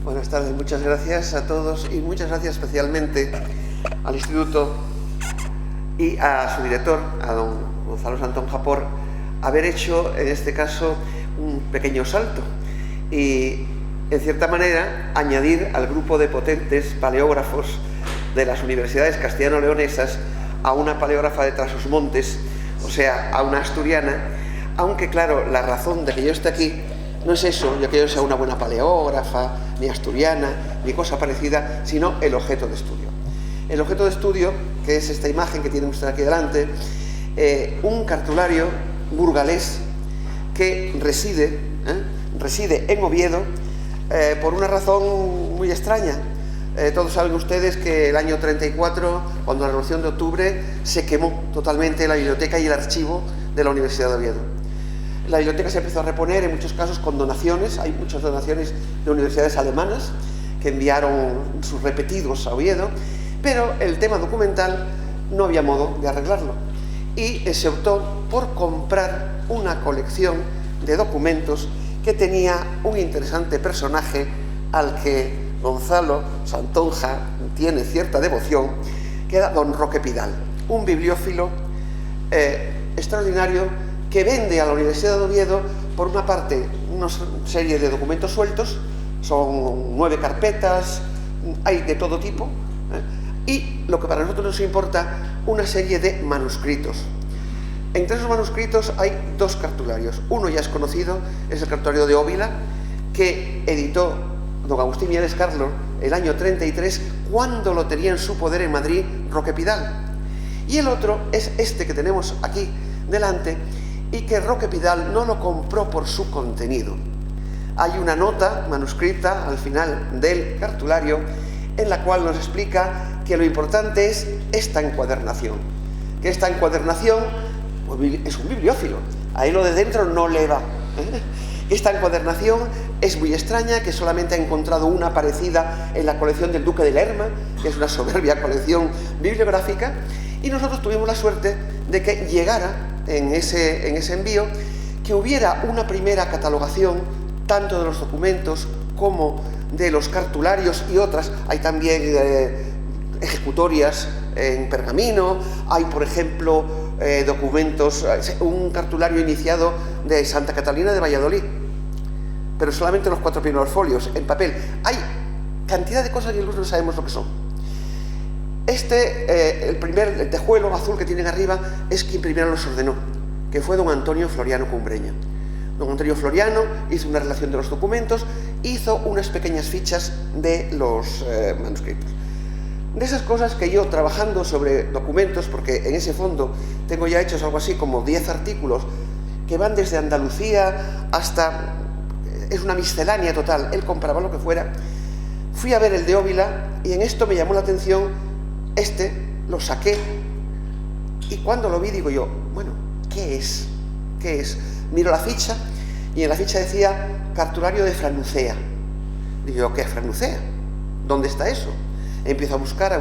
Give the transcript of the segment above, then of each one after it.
Buenas tardes, muchas gracias a todos y muchas gracias especialmente al Instituto y a su director, a don Gonzalo Santonja, por haber hecho, en este caso, un pequeño salto y, en cierta manera, añadir al grupo de potentes paleógrafos de las universidades castellano-leonesas a una paleógrafa de Trás-os-Montes, o sea, a una asturiana, aunque, claro, la razón de que yo esté aquí no es eso, ya que yo sea una buena paleógrafa, ni asturiana, ni cosa parecida, sino el objeto de estudio. El objeto de estudio, que es esta imagen que tiene usted aquí delante, un cartulario burgalés que reside en Oviedo por una razón muy extraña. Todos saben ustedes que el año 34, cuando la Revolución de Octubre, se quemó totalmente la biblioteca y el archivo de la Universidad de Oviedo. La biblioteca se empezó a reponer, en muchos casos con donaciones. Hay muchas donaciones de universidades alemanas que enviaron sus repetidos a Oviedo, pero el tema documental no había modo de arreglarlo. Y se optó por comprar una colección de documentos que tenía un interesante personaje al que Gonzalo Santonja tiene cierta devoción, que era don Roque Pidal, un bibliófilo extraordinario que vende a la Universidad de Oviedo, por una parte, una serie de documentos sueltos, son 9 carpetas, hay de todo tipo, y lo que para nosotros nos importa, una serie de manuscritos. Entre esos manuscritos hay 2 cartularios. Uno ya es conocido, es el cartulario de Óvila, que editó don Agustín Mieres Carlos el año 33, cuando lo tenía en su poder en Madrid Roque Pidal. Y el otro es este que tenemos aquí delante, y que Roque Pidal no lo compró por su contenido. Hay una nota manuscrita al final del cartulario en la cual nos explica que lo importante es esta encuadernación, que esta encuadernación es un bibliófilo, a él lo de dentro no le va. Esta encuadernación es muy extraña, que solamente ha encontrado una parecida en la colección del Duque de Lerma, que es una soberbia colección bibliográfica, y nosotros tuvimos la suerte de que llegara en ese envío, que hubiera una primera catalogación tanto de los documentos como de los cartularios y otras. Hay también ejecutorias en pergamino, hay, por ejemplo, documentos, un cartulario iniciado de Santa Catalina de Valladolid, pero solamente los 4 primeros folios en papel. Hay cantidad de cosas que incluso no sabemos lo que son. El tejuelo azul que tienen arriba es quien primero los ordenó, que fue don Antonio Floriano Cumbreño. Don Antonio Floriano hizo una relación de los documentos, hizo unas pequeñas fichas de los manuscritos. De esas cosas que yo, trabajando sobre documentos, porque en ese fondo tengo ya hechos algo así como 10 artículos que van desde Andalucía hasta... es una miscelánea total, él compraba lo que fuera. Fui a ver el de Óvila y en esto me llamó la atención. Lo saqué y cuando lo vi digo yo, bueno, ¿qué es? ¿Qué es? Miro la ficha y en la ficha decía cartulario de Franucea. Digo yo, ¿qué es Franucea? ¿Dónde está eso? Empiezo a buscar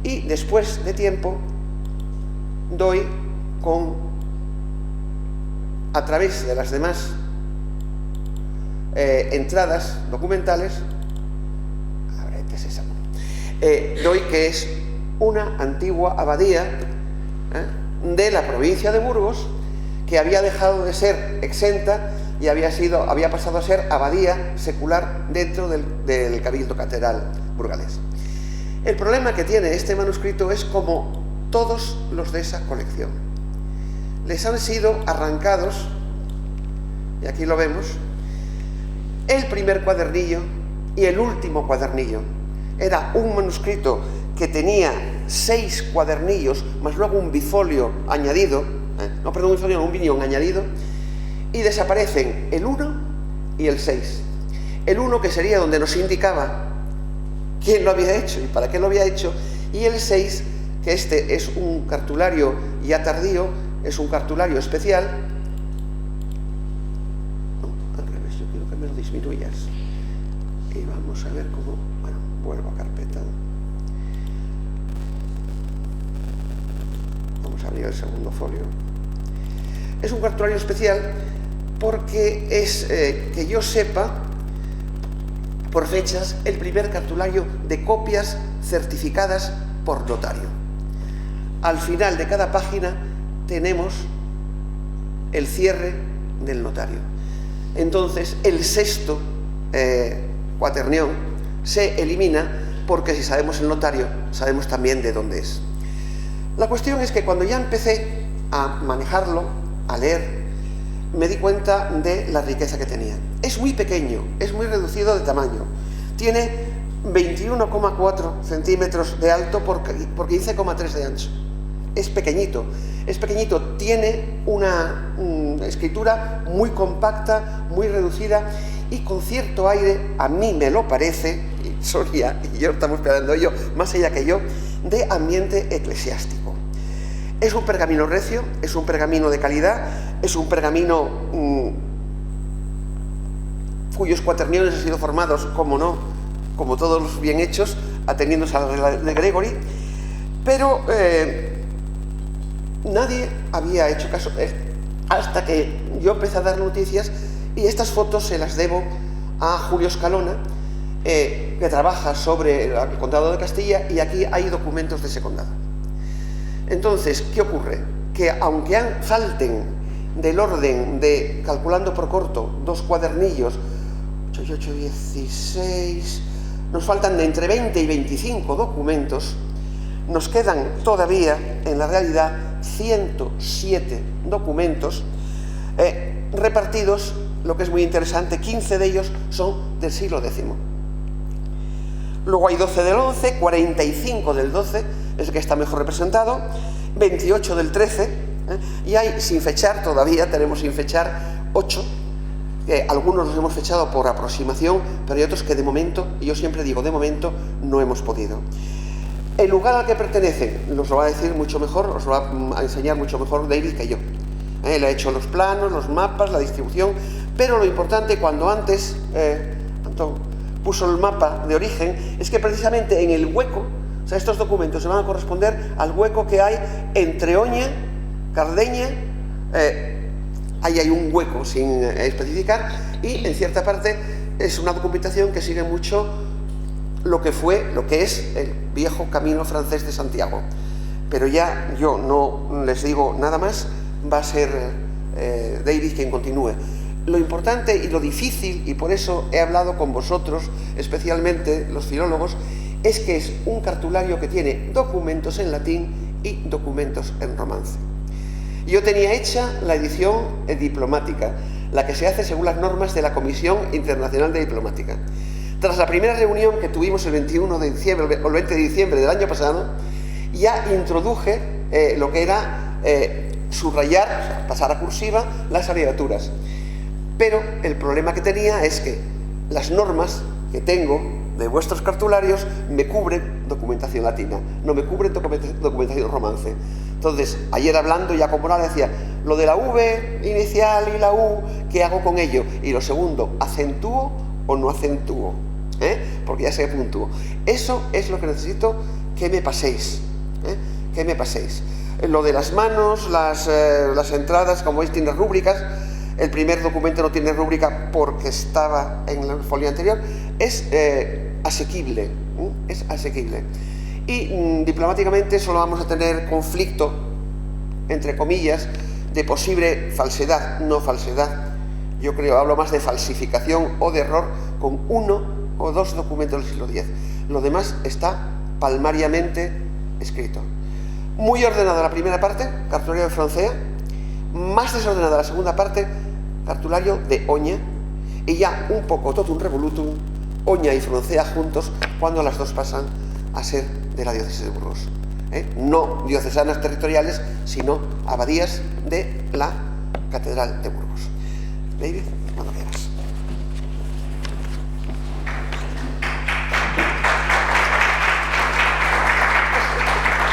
y después de tiempo doy a través de las demás entradas documentales, doy que es una antigua abadía de la provincia de Burgos, que había dejado de ser exenta y había pasado a ser abadía secular dentro del Cabildo Catedral burgalés. El problema que tiene este manuscrito es como todos los de esa colección. Les han sido arrancados, y aquí lo vemos, el primer cuadernillo y el último cuadernillo. Era un manuscrito que tenía 6 cuadernillos, más luego un bifolio añadido, un biñón añadido, y desaparecen el 1 y el 6. El 1, que sería donde nos indicaba quién lo había hecho y para qué lo había hecho, y el 6, que este es un cartulario ya tardío, es un cartulario especial. No, al revés, yo quiero que me lo disminuyas. Y vamos a ver cómo... Bueno, vuelvo a carpeta. Vamos a abrir el segundo folio. Es un cartulario especial porque es, que yo sepa, por fechas, el primer cartulario de copias certificadas por notario. Al final de cada página tenemos el cierre del notario. Entonces, el sexto cuaternión se elimina porque si sabemos el notario, sabemos también de dónde es. La cuestión es que cuando ya empecé a manejarlo, a leer, me di cuenta de la riqueza que tenía. Es muy pequeño, es muy reducido de tamaño. Tiene 21,4 centímetros de alto por 15,3 de ancho. Es pequeñito, tiene una escritura muy compacta, muy reducida y con cierto aire, a mí me lo parece, y Sonia y yo estamos esperando ello, más allá que yo, de ambiente eclesiástico. Es un pergamino recio, es un pergamino de calidad, es un pergamino cuyos cuaterniones han sido formados, como no, como todos los bien hechos, ateniéndose a la regla de Gregory, pero nadie había hecho caso hasta que yo empecé a dar noticias, y estas fotos se las debo a Julio Escalona, que trabaja sobre el condado de Castilla, y aquí hay documentos de ese condado. Entonces, ¿qué ocurre? Que aunque falten del orden de, calculando por corto, 2 cuadernillos, 8 y 8, 16, nos faltan de entre 20 y 25 documentos, nos quedan todavía, en la realidad, 107 documentos repartidos, lo que es muy interesante, 15 de ellos son del siglo X. Luego hay 12 del 11, 45 del 12, es el que está mejor representado, 28 del 13, y hay, sin fechar todavía, tenemos sin fechar 8, algunos los hemos fechado por aproximación, pero hay otros que de momento, y yo siempre digo de momento, no hemos podido. El lugar al que pertenecen nos lo va a decir mucho mejor, os lo va a enseñar mucho mejor David que yo. Él ha hecho los planos, los mapas, la distribución, pero lo importante, cuando antes Antón puso el mapa de origen, es que precisamente en el hueco, o sea, estos documentos se van a corresponder al hueco que hay entre Oña, Cardeña, ahí hay un hueco sin especificar, y en cierta parte es una documentación que sigue mucho lo que es el viejo camino francés de Santiago. Pero ya yo no les digo nada más, va a ser David quien continúe. Lo importante y lo difícil, y por eso he hablado con vosotros, especialmente los filólogos, es que es un cartulario que tiene documentos en latín y documentos en romance. Yo tenía hecha la edición diplomática, la que se hace según las normas de la Comisión Internacional de Diplomática. Tras la primera reunión que tuvimos el 21 de diciembre o el 20 de diciembre del año pasado, ya introduje lo que era subrayar, o sea, pasar a cursiva, las abreviaturas. Pero el problema que tenía es que las normas que tengo de vuestros cartularios me cubren documentación latina, no me cubren documentación romance. Entonces, ayer hablando ya con Morales decía, lo de la V inicial y la U, ¿qué hago con ello? Y lo segundo, ¿acentúo o no acentúo? Porque ya sé que puntúo. Eso es lo que necesito que me paséis. Que me paséis. Lo de las manos, las entradas, como veis, tiene rúbricas. El primer documento no tiene rúbrica porque estaba en la folio anterior. Es asequible. Es asequible. Y diplomáticamente solo vamos a tener conflicto, entre comillas, de posible falsedad, no falsedad. Yo creo, hablo más de falsificación o de error con 1 o 2 documentos del siglo X. Lo demás está palmariamente escrito. Muy ordenada la primera parte, cartulario de Francea, más desordenada la segunda parte, cartulario de Oña, y ya un poco totum revolutum, Oña y Francea juntos, cuando las dos pasan a ser de la diócesis de Burgos. No diocesanas territoriales, sino abadías de la Catedral de Burgos. David, cuando quieras.